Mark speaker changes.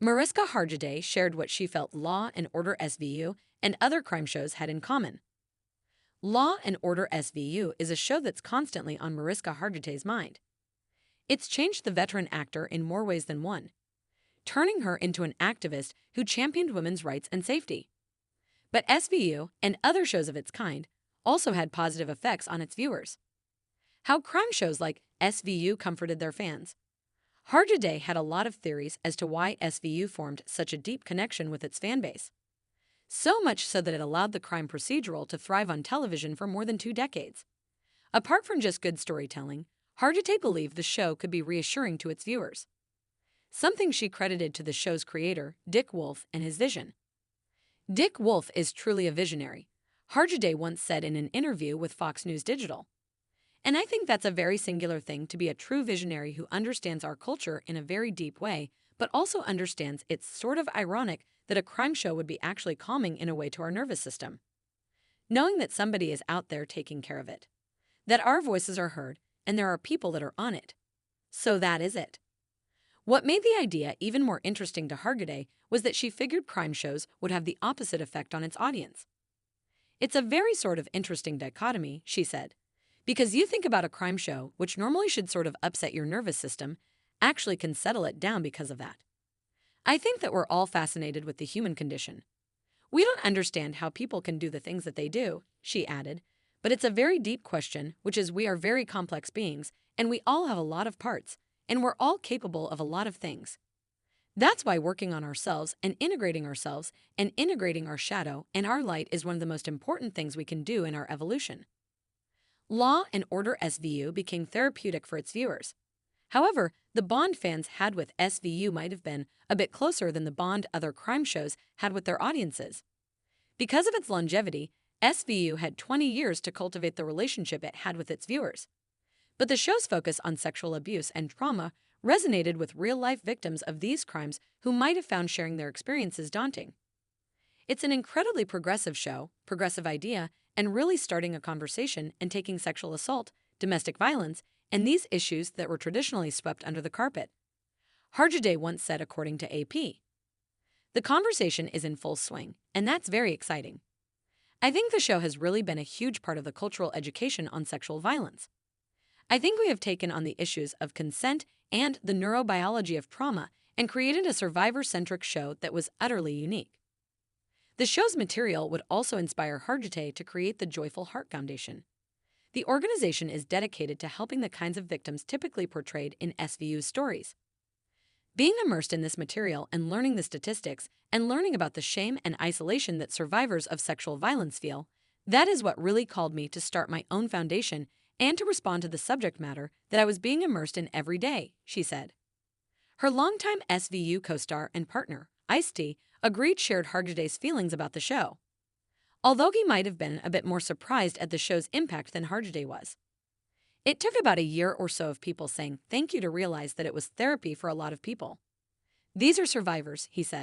Speaker 1: Mariska Hagitay shared what she felt Law and Order SVU and other crime shows had in common. Law and Order SVU is a show that's constantly on Mariska Hagitay's mind. It's changed the veteran actor in more ways than one, turning her into an activist who championed women's rights and safety. But SVU and other shows of its kind also had positive effects on its viewers. How crime shows like SVU comforted their fans. Hagitay had a lot of theories as to why SVU formed such a deep connection with its fanbase. So much so that it allowed the crime procedural to thrive on television for more than 2 decades. Apart from just good storytelling, Hagitay believed the show could be reassuring to its viewers, something she credited to the show's creator, Dick Wolf, and his vision. Dick Wolf is truly a visionary, Hagitay once said in an interview with Fox News Digital. And I think that's a very singular thing, to be a true visionary who understands our culture in a very deep way, but also understands it's sort of ironic that a crime show would be actually calming in a way to our nervous system. Knowing that somebody is out there taking care of it, that our voices are heard, and there are people that are on it. So that is it. What made the idea even more interesting to Hagitay was that she figured crime shows would have the opposite effect on its audience. It's a very sort of interesting dichotomy, she said, because you think about a crime show, which normally should sort of upset your nervous system, actually can settle it down because of that. I think that we're all fascinated with the human condition. We don't understand how people can do the things that they do, she added, but it's a very deep question, which is we are very complex beings, and we all have a lot of parts, and we're all capable of a lot of things. That's why working on ourselves and integrating our shadow and our light is one of the most important things we can do in our evolution. Law and Order SVU became therapeutic for its viewers. However, the bond fans had with SVU might have been a bit closer than the bond other crime shows had with their audiences. Because of its longevity, SVU had 20 years to cultivate the relationship it had with its viewers. But the show's focus on sexual abuse and trauma resonated with real-life victims of these crimes who might have found sharing their experiences daunting. It's an incredibly progressive show, progressive idea, and really starting a conversation and taking sexual assault, domestic violence, and these issues that were traditionally swept under the carpet. Hagitay once said, according to AP, "The conversation is in full swing, and that's very exciting. I think the show has really been a huge part of the cultural education on sexual violence. I think we have taken on the issues of consent and the neurobiology of trauma and created a survivor-centric show that was utterly unique." The show's material would also inspire Hagitay to create the Joyful Heart Foundation. The organization is dedicated to helping the kinds of victims typically portrayed in SVU's stories. Being immersed in this material and learning the statistics and learning about the shame and isolation that survivors of sexual violence feel, that is what really called me to start my own foundation and to respond to the subject matter that I was being immersed in every day, she said. Her longtime SVU co-star and partner, Ice-T, agreed shared Hagitay's feelings about the show, although he might have been a bit more surprised at the show's impact than Hagitay was. It took about a year or so of people saying thank you to realize that it was therapy for a lot of people. These are survivors, he said,